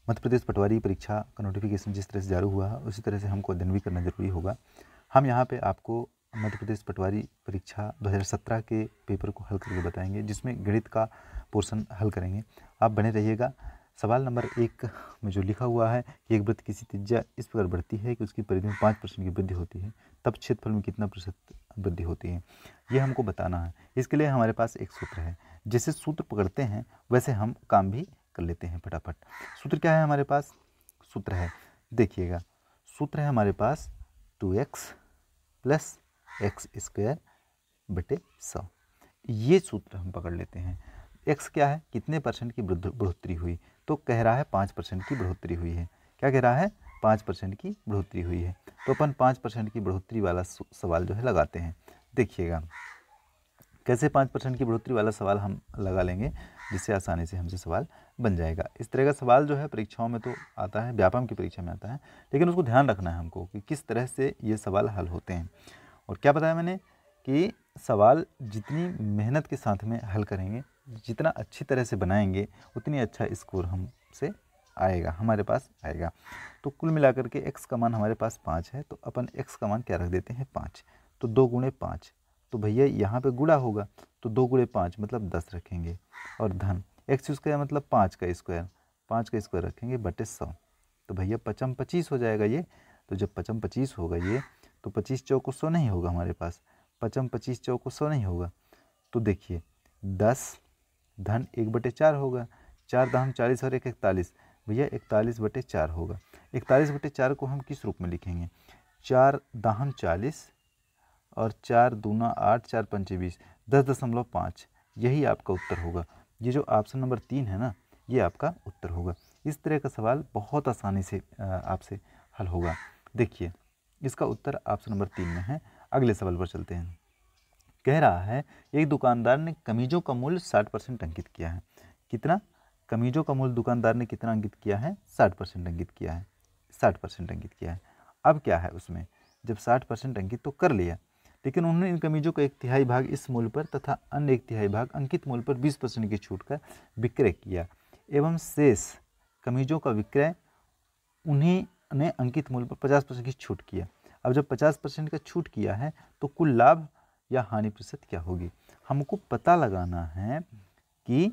मध्य प्रदेश पटवारी परीक्षा का नोटिफिकेशन जिस तरह से जारी हुआ है उसी तरह से हमको अध्ययन भी करना जरूरी होगा। हम यहाँ पे आपको मध्य प्रदेश पटवारी परीक्षा 2017 के पेपर को हल करके बताएंगे, जिसमें गणित का पोर्शन हल करेंगे। आप बने रहिएगा। सवाल नंबर 1 में जो लिखा हुआ है कि एक वृत्त किसी त्रिज्या इस प्रकार बढ़ती है कि उसकी परिधि में 5% की वृद्धि होती है, तब क्षेत्रफल में कितना प्रतिशत वृद्धि होती है, ये हमको बताना है। इसके लिए हमारे पास एक सूत्र है। जैसे सूत्र पकड़ते हैं वैसे हम काम भी कर लेते हैं फटाफट। सूत्र क्या है हमारे पास? सूत्र है, देखिएगा, सूत्र है हमारे पास 2x प्लस एक्स स्क्वायर बटे 100। ये सूत्र हम पकड़ लेते हैं। x क्या है? कितने परसेंट की बढ़ोतरी हुई? तो कह रहा है 5% की बढ़ोतरी हुई है। क्या कह रहा है? 5% की बढ़ोतरी हुई है। तो अपन 5% की बढ़ोतरी वाला सवाल जो है लगाते हैं। देखिएगा कैसे 5% की बढ़ोतरी वाला सवाल हम लगा लेंगे जिससे आसानी से हमसे सवाल बन जाएगा। इस तरह का सवाल जो है परीक्षाओं में तो आता है, व्यापम की परीक्षा में आता है, लेकिन उसको ध्यान रखना है हमको कि किस तरह से ये सवाल हल होते हैं। और क्या बताया मैंने कि सवाल जितनी मेहनत के साथ में हल करेंगे, जितना अच्छी तरह से बनाएंगे, उतनी अच्छा स्कोर हमसे आएगा, हमारे पास आएगा। तो कुल मिलाकर के x का मान हमारे पास 5 है, तो अपन x का मान क्या रख देते हैं? 5। तो 2 गुणे 5, तो भैया यहाँ पे गुणा होगा, तो 2 गुणे 5 मतलब 10 रखेंगे, और धन x स्क्वायर मतलब 5 का स्क्वायर रखेंगे बटे 100। तो भैया 5 25 हो जाएगा ये। तो जब 5 25 होगा ये, तो 25 चौको 100 नहीं होगा हमारे पास, 5 25 चौको 100 नहीं होगा। तो देखिए 10 धन 1/4 होगा, 4 दाम 40 और 1 41, भैया 41/4 होगा। 41/4 को हम किस रूप में लिखेंगे? 4 दाम 40 और 4 दूना 8, 4 पंचे 20, 10.5, यही आपका उत्तर होगा। ये जो ऑप्शन नंबर 3 है ना, ये आपका उत्तर होगा। इस तरह का सवाल बहुत आसानी से आपसे हल होगा। देखिए इसका उत्तर ऑप्शन नंबर 3 में है। अगले सवाल पर चलते हैं। कह रहा है एक दुकानदार ने कमीजों का मूल्य 60% अंकित किया है। कितना? कमीजों का मूल्य दुकानदार ने कितना अंकित किया है? 60% अंकित किया है। 60% अंकित किया है। अब क्या है उसमें? जब 60% अंकित तो कर लिया, लेकिन उन्होंने इन कमीजों का 1/3 भाग इस मूल्य पर तथा अन्य 1/3 भाग अंकित मूल्य पर 20% की छूट का विक्रय किया, एवं शेष कमीजों का विक्रय उन्हीं ने अंकित मूल्य पर 50% की छूट किया। अब जब 50% का छूट किया है तो कुल लाभ या हानि प्रतिशत क्या होगी? हमको पता लगाना है कि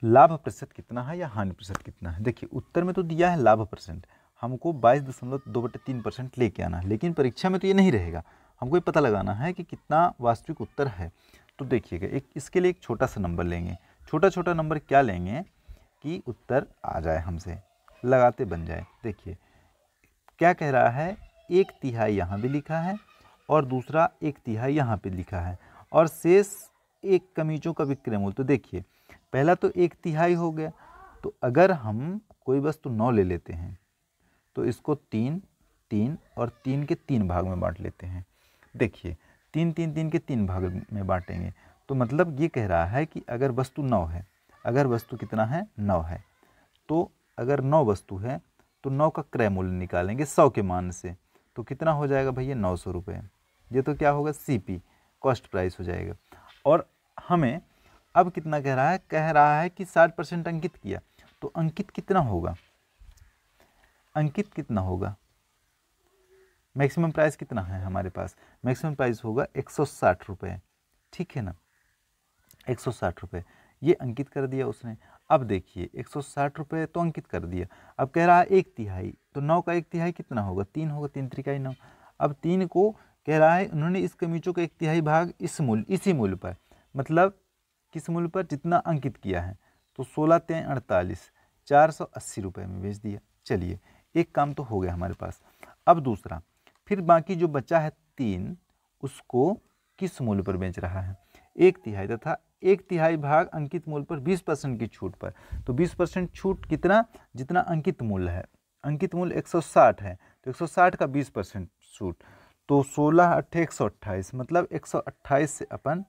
लाभ प्रतिशत कितना है या हानि प्रतिशत कितना है। देखिए उत्तर में तो दिया है लाभ परसेंट, हमको 22.2/3% लेके आना है, लेकिन परीक्षा में तो ये नहीं रहेगा। हमको ये पता लगाना है कि कितना वास्तविक उत्तर है। तो देखिएगा एक इसके लिए एक छोटा सा नंबर लेंगे। छोटा छोटा नंबर क्या लेंगे कि उत्तर आ जाए, हमसे लगाते बन जाए। देखिए क्या कह रहा है? 1/3 यहाँ भी लिखा है और दूसरा 1/3 यहाँ पे लिखा है, और शेष एक कमीजों का विक्रय मूल्य। तो देखिए पहला तो 1/3 हो गया, तो अगर हम कोई वस्तु 9 ले लेते हैं तो इसको 3 3 और 3 के 3 भाग में बांट लेते हैं। देखिए 3 3 3 के 3 भाग में बांटेंगे, तो मतलब ये कह रहा है कि अगर वस्तु 9 है, अगर वस्तु कितना है? 9 है, तो अगर 9 वस्तु है तो 9 का क्रय मूल्य निकालेंगे 100 के मान से, तो कितना हो जाएगा भैया? 900 रुपये। ये तो क्या होगा? CP कॉस्ट प्राइस हो जाएगा। और हमें अब कितना कह रहा है? कह रहा है कि 60% अंकित किया, तो अंकित कितना होगा? अंकित कितना होगा? मैक्सिमम प्राइस कितना है हमारे पास? मैक्सिमम प्राइस होगा 160 रुपये, ठीक है ना? 160 रुपये ये अंकित कर दिया उसने। अब देखिए 160 रुपये तो अंकित कर दिया, अब कह रहा है 1/3, तो 9 का 1/3 कितना होगा? 3 होगा, 3 3 9। अब 3 को कह रहा है उन्होंने इस कमीजों का 1/3 भाग इसी मूल्य पर, मतलब किस मूल्य पर? जितना अंकित किया है, तो 16 3 48, 480 रुपये में बेच दिया। चलिए एक काम तो हो गया हमारे पास। अब दूसरा, फिर बाकी जो बचा है 3, उसको किस मूल्य पर बेच रहा है? 1/3 तथा 1/3 भाग अंकित मूल्य पर 20% की छूट पर। तो 20% छूट कितना? जितना अंकित मूल्य है। अंकित मूल्य 160 है, तो 160 का 20% छूट, तो 16 8 128, मतलब 128 से अपन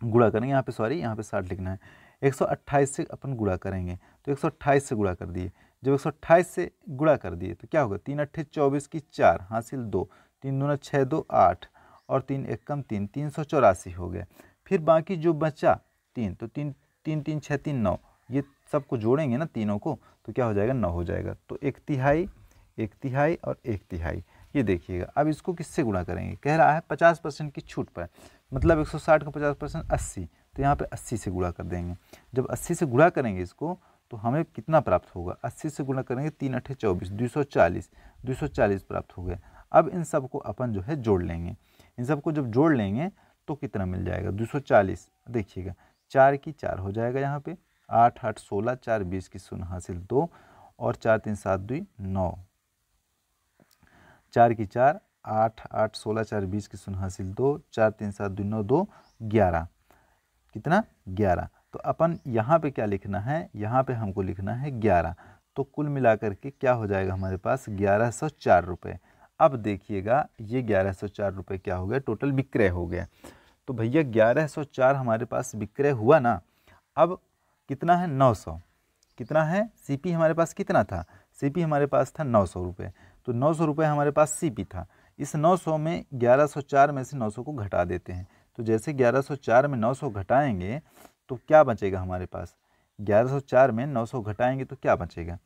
गुणा करेंगे। यहाँ पे सॉरी, यहाँ पे 60 लिखना है। 128 से अपन गुणा करेंगे, तो 128 से गुणा कर दिए। जब 128 से गुणा कर दिए तो क्या होगा? 3 8 24 की 4 हासिल 2, 3 दूना 6 2 8 और 3 1 कम 384 हो गया। फिर बाकी जो बचा 3, तो 3 3 3 6 3 9, ये सबको जोड़ेंगे ना तीनों को तो क्या हो जाएगा 9 हो जाएगा। तो 1/3, 1/3 और 1/3 ये देखिएगा। अब इसको किससे गुणा करेंगे, कह रहा है 50% की छूट पर, मतलब 160 का 50% 80, तो यहाँ पे 80 से गुणा कर देंगे। जब 80 से गुणा करेंगे इसको तो हमें कितना प्राप्त होगा, 80 से गुणा करेंगे 3 8 24, 240 प्राप्त हो गया। अब इन सबको अपन जो है जोड़ लेंगे, इन सबको जब जोड़ लेंगे तो कितना मिल जाएगा 240, देखिएगा 4 की 4 हो जाएगा यहाँ पे, 8 8 16, 4 20 की 0 हासिल 2 और 4 3 7 2 9, 4 की 4, 8 8 16, 4 20 की 0 हासिल 2, 4 3 7 2 9 2 11, कितना 11। तो अपन यहाँ पे क्या लिखना है, यहाँ पे हमको लिखना है 11। तो कुल मिलाकर के क्या हो जाएगा हमारे पास 1104 रुपये। अब देखिएगा ये 1104 रुपये क्या हो गया, टोटल विक्रय हो गया। तो भैया 1104 हमारे पास विक्रय हुआ ना। अब कितना है 900, कितना है सीपी हमारे पास कितना था, सीपी हमारे पास था 900 रुपये। तो 900 रुपये हमारे पास सीपी था। इस 900 में 1104 में से 900 को घटा देते हैं। तो जैसे 1104 में 900 घटाएंगे तो क्या बचेगा हमारे पास, 1104 में 900 घटाएंगे तो क्या बचेगा।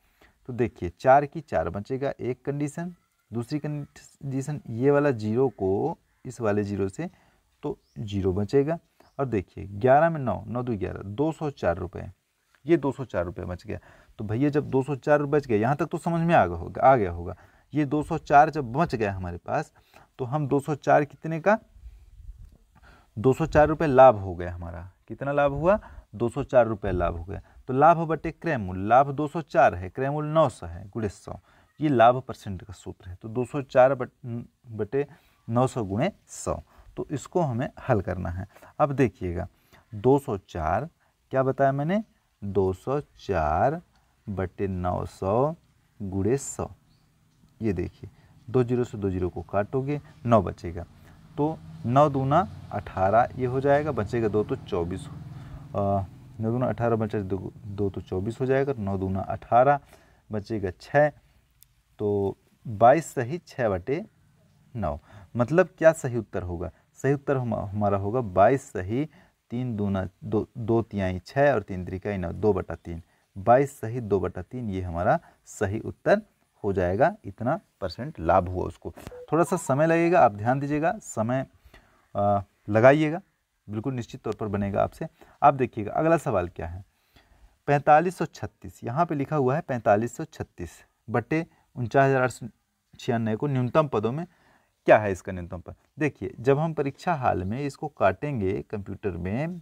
तो देखिए 4 की 4 बचेगा, एक कंडीशन। दूसरी कंडीशन ये वाला जीरो को इस वाले जीरो से तो जीरो बचेगा। और देखिए 11 में 9, 9 2 11, 204 रुपये, ये 204 रुपये बच गया। तो भैया जब 204 बच गया यहाँ तक तो समझ में आ गया होगा। ये 204 जब बच गया हमारे पास तो हम 204 कितने का, 204 रुपये लाभ हो गया हमारा। कितना लाभ हुआ, 204 रुपये लाभ हो गया। तो लाभ बटे क्रय मूल्य, लाभ 204 है, क्रय मूल्य 900 है, गुणे 100, ये लाभ परसेंट का सूत्र है। तो 204 बटे 900 गुणे 100, तो इसको हमें हल करना है। अब देखिएगा 204 क्या बताया मैंने, 204 बटे 900 गुणे 100, ये देखिए 2 जीरो से 2 जीरो को काटोगे 9 बचेगा। तो 9 दूना 18 ये हो जाएगा, बचेगा 2 तो 24, 9 दूना 18 बचे 2 तो 24 हो जाएगा। 9 दूना 18 बचेगा 6, तो 22 सही 6 बटे 9। मतलब क्या सही उत्तर होगा, सही उत्तर हमारा होगा 22 सही 3 दूना 2, 2 तिहाई 6 और 3 त्रिकाई 9, 2/3, 22 सही 2/3 ये हमारा सही उत्तर हो जाएगा। इतना परसेंट लाभ हुआ उसको। थोड़ा सा समय लगेगा, आप ध्यान दीजिएगा, समय लगाइएगा, बिल्कुल निश्चित तौर पर बनेगा आपसे। आप देखिएगा अगला सवाल क्या है, 4536, यहाँ पे लिखा हुआ है 4536 बटे 49,896 को न्यूनतम पदों में क्या है इसका न्यूनतम पद। देखिए जब हम परीक्षा हाल में इसको काटेंगे कंप्यूटर में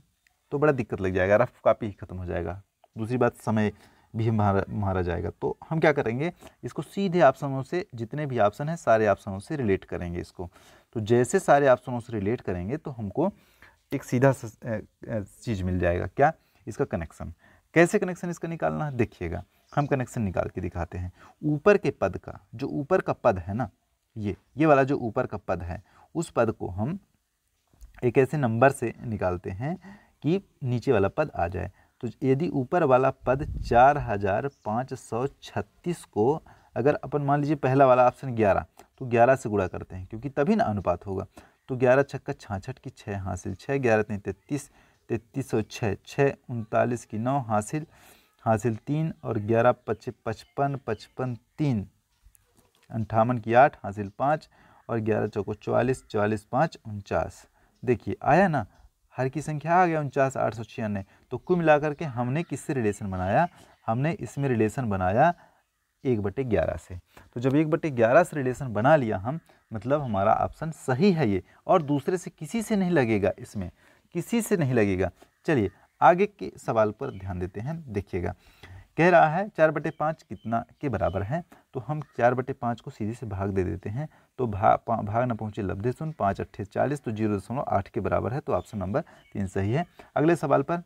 तो बड़ा दिक्कत लग जाएगा, रफ कॉपी ही खत्म हो जाएगा। दूसरी बात समय भी मारा जाएगा। तो हम क्या करेंगे, इसको सीधे ऑप्शनों से, जितने भी ऑप्शन हैं सारे ऑप्शनों से रिलेट करेंगे इसको। तो जैसे सारे ऑप्शनों से रिलेट करेंगे तो हमको एक सीधा चीज़ मिल जाएगा, क्या, इसका कनेक्शन। कैसे कनेक्शन इसका निकालना है, देखिएगा हम कनेक्शन निकाल के दिखाते हैं। ऊपर के पद का, जो ऊपर का पद है ना, ये वाला जो ऊपर का पद है, उस पद को हम एक ऐसे नंबर से निकालते हैं कि नीचे वाला पद आ जाए। तो यदि ऊपर वाला पद 4536 को अगर अपन मान लीजिए पहला वाला ऑप्शन 11, तो 11 से गुणा करते हैं क्योंकि तभी ना अनुपात होगा। तो 11 छक्का 66 की 6 हासिल 6, 11 3 33, 33 और 6 6 39 की 9 हासिल 3 और 11 55 55 3 58 की 8 हासिल 5 और 11 चौको 44 44 5 49। देखिए आया ना, हर की संख्या आ गया 49,896। तो कुल मिलाकर के हमने किससे रिलेशन बनाया, हमने इसमें रिलेशन बनाया 1/11 से। तो जब 1/11 से रिलेशन बना लिया हम, मतलब हमारा ऑप्शन सही है ये, और दूसरे से किसी से नहीं लगेगा, इसमें किसी से नहीं लगेगा। चलिए आगे के सवाल पर ध्यान देते हैं। देखिएगा कह रहा है 4/5 कितना के बराबर है। तो हम 4/5 को सीधे से भाग दे देते हैं। तो भाग न पहुँचे लब्धे शून्य, 5 8 40, तो 0.8 के बराबर है। तो ऑप्शन नंबर 3 सही है। अगले सवाल पर,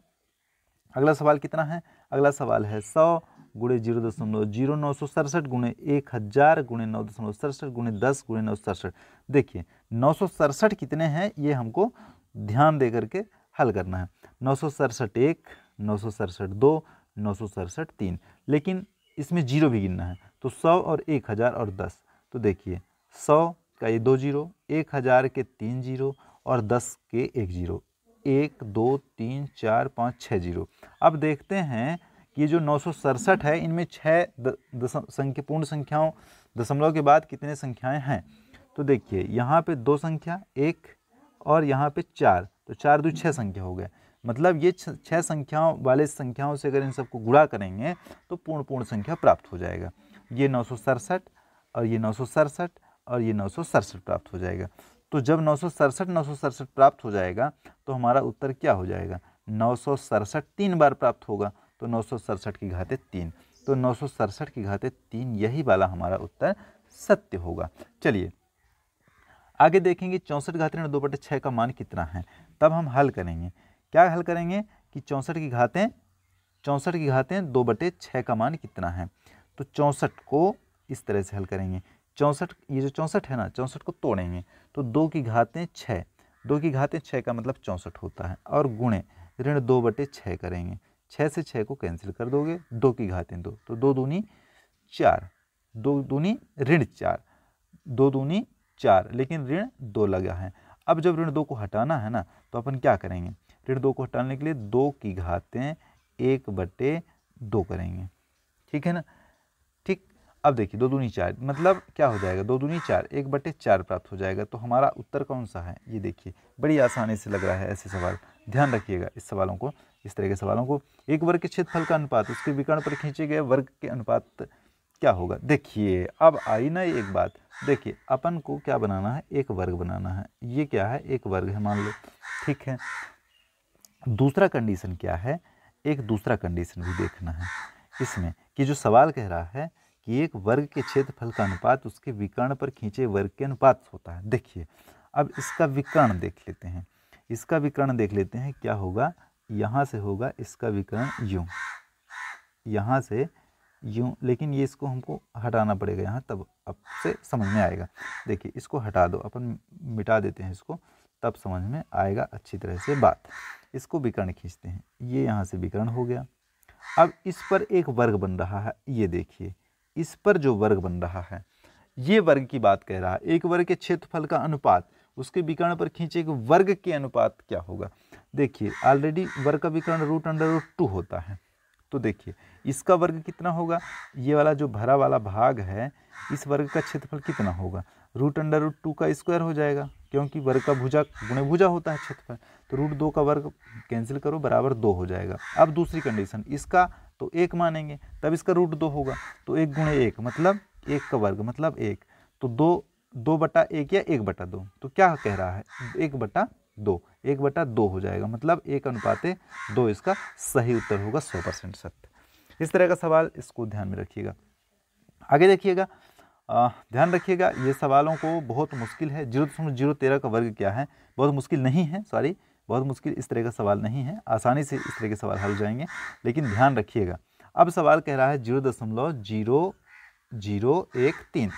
अगला सवाल कितना है, अगला सवाल है 100 गुणे 0.0967 गुणे 1000 गुणे 9.67 गुणे 10 गुणे 967। देखिए 967 कितने हैं ये हमको ध्यान दे करके हल करना है। 967 1, 967 2, 967 3, लेकिन इसमें जीरो भी गिनना है। तो 100 और 1000 और 10, तो देखिए 100 का ये 2 जीरो, 1000 के 3 जीरो और 10 के 1 जीरो, 1 2 3 4 5 6 जीरो। अब देखते हैं कि ये जो 967 है इनमें 6 पूर्ण संख्याओं दशमलव के बाद कितने संख्याएं हैं। तो देखिए यहाँ पे 2 संख्या 1 और यहाँ पे 4, तो 4 दूनी 6 संख्या हो गए। मतलब ये 6 संख्याओं वाले संख्याओं से अगर इन सबको गुणा करेंगे तो पूर्ण संख्या प्राप्त हो जाएगा। ये 967 और ये 967 और ये 967 प्राप्त हो जाएगा। तो जब 967 प्राप्त हो जाएगा तो हमारा उत्तर क्या हो जाएगा, 967 3 बार प्राप्त होगा, तो 967 की घाते 3, तो 967 की घाते 3 यही वाला हमारा उत्तर सत्य होगा। चलिए आगे देखेंगे 64 घात ऋण 2/6 का मान कितना है। तब हम हल करेंगे, क्या हल करेंगे कि 64 की घातें 2/6 का मान कितना है। तो 64 को इस तरह से हल करेंगे, 64 ये जो 64 है ना, 64 को तोड़ेंगे तो 2 की घातें 6, 2 की घातें 6 का मतलब 64 होता है, और गुणे ऋण 2/6 करेंगे, 6 से 6 को कैंसिल कर दोगे, 2 की घातें 2, तो 2 दूनी 4, 2 दूनी ऋण 4, 2 दूनी 4, लेकिन ऋण 2 लगा है। अब जब ऋण 2 को हटाना है ना तो अपन क्या करेंगे, ऋण 2 को हटाने के लिए 2 की घातें 1/2 करेंगे, ठीक है ना। ठीक, अब देखिए 2 दूनी 4 मतलब क्या हो जाएगा, 2 दूनी 4, 1/4 प्राप्त हो जाएगा। तो हमारा उत्तर कौन सा है, ये देखिए बड़ी आसानी से लग रहा है ऐसे सवाल, ध्यान रखिएगा इस सवालों को, इस तरह के सवालों को। एक वर्ग के क्षेत्रफल का अनुपात उसके विकर्ण पर खींचे गए वर्ग के अनुपात क्या होगा। देखिए अब आई ना एक बात, देखिए अपन को क्या बनाना है, एक वर्ग बनाना है, ये क्या है, एक वर्ग है मान लो, ठीक है। दूसरा कंडीशन क्या है, एक दूसरा कंडीशन भी देखना है इसमें, कि जो सवाल कह रहा है कि एक वर्ग के क्षेत्रफल का अनुपात उसके विकर्ण पर खींचे वर्ग के अनुपात होता है। देखिए अब इसका विकर्ण देख लेते हैं, इसका विकर्ण देख लेते हैं क्या होगा, यहाँ से होगा इसका विकर्ण यूँ, यहाँ से यूँ, लेकिन ये इसको हमको हटाना पड़ेगा यहाँ, तब अब से समझ में आएगा। देखिए इसको हटा दो, अपन मिटा देते हैं इसको, तब समझ में आएगा अच्छी तरह से बात। इसको विकर्ण खींचते हैं, ये यहाँ से विकर्ण हो गया। अब इस पर एक वर्ग बन रहा है, ये देखिए इस पर जो वर्ग बन रहा है ये वर्ग की बात कह रहा है। एक वर्ग के क्षेत्रफल का अनुपात उसके विकर्ण पर खींचे गए वर्ग के अनुपात क्या होगा। देखिए ऑलरेडी वर्ग का विकर्ण √√2 होता है, तो देखिए इसका वर्ग कितना होगा, ये वाला जो भरा वाला भाग है इस वर्ग का क्षेत्रफल कितना होगा, √√2 का स्क्वायर हो जाएगा, क्योंकि वर्ग का भुजा गुणे भुजा होता है क्षेत्रफल, तो √2 का वर्ग कैंसिल करो बराबर 2 हो जाएगा। अब दूसरी कंडीशन, इसका तो 1 मानेंगे तब इसका √2 होगा, तो 1 गुणे 1 मतलब 1 का वर्ग मतलब 1, तो 2/1 या 1/2, तो क्या कह रहा है 1/2, 1/2 हो जाएगा, मतलब 1:2 इसका सही उत्तर होगा, 100% सत्य। इस तरह का सवाल, इसको ध्यान में रखिएगा। आगे देखिएगा, ध्यान रखिएगा ये सवालों को बहुत मुश्किल है, 0.013 का वर्ग क्या है, बहुत मुश्किल नहीं है, सॉरी बहुत मुश्किल इस तरह का सवाल नहीं है, आसानी से इस तरह के सवाल हल जाएंगे, लेकिन ध्यान रखिएगा। अब सवाल कह रहा है 0.0013,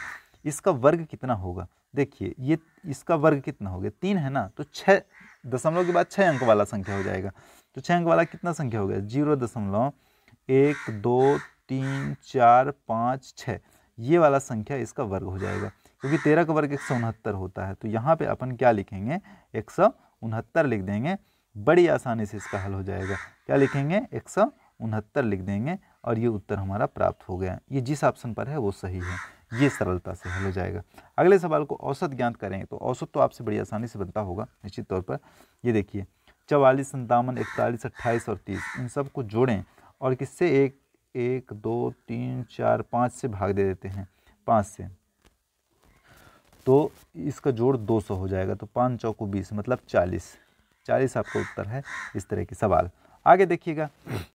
इसका वर्ग कितना होगा। देखिए ये इसका वर्ग कितना हो गया, 3 है ना, तो 6 दशमलव के बाद 6 अंक वाला संख्या हो जाएगा, तो 6 अंक वाला कितना संख्या हो गया, 0.1 2 3 4 5 6, ये वाला संख्या इसका वर्ग हो जाएगा, क्योंकि 13 का वर्ग 169 होता है। तो यहाँ पे अपन क्या लिखेंगे, 169 लिख देंगे, बड़ी आसानी से इसका हल हो जाएगा। क्या लिखेंगे, 169 लिख देंगे, और ये उत्तर हमारा प्राप्त हो गया। ये जिस ऑप्शन पर है वो सही है, ये सरलता से हल हो जाएगा। अगले सवाल को औसत ज्ञात करेंगे, तो औसत तो आपसे बड़ी आसानी से बनता होगा निश्चित तौर पर। ये देखिए 44 57 41 28 और 30, इन सब को जोड़ें और किससे 1 2 3 4 5 से भाग दे देते हैं, 5 से, तो इसका जोड़ 200 हो जाएगा, तो 5 चौको 20 मतलब 40 आपका उत्तर है। इस तरह के सवाल आगे देखिएगा,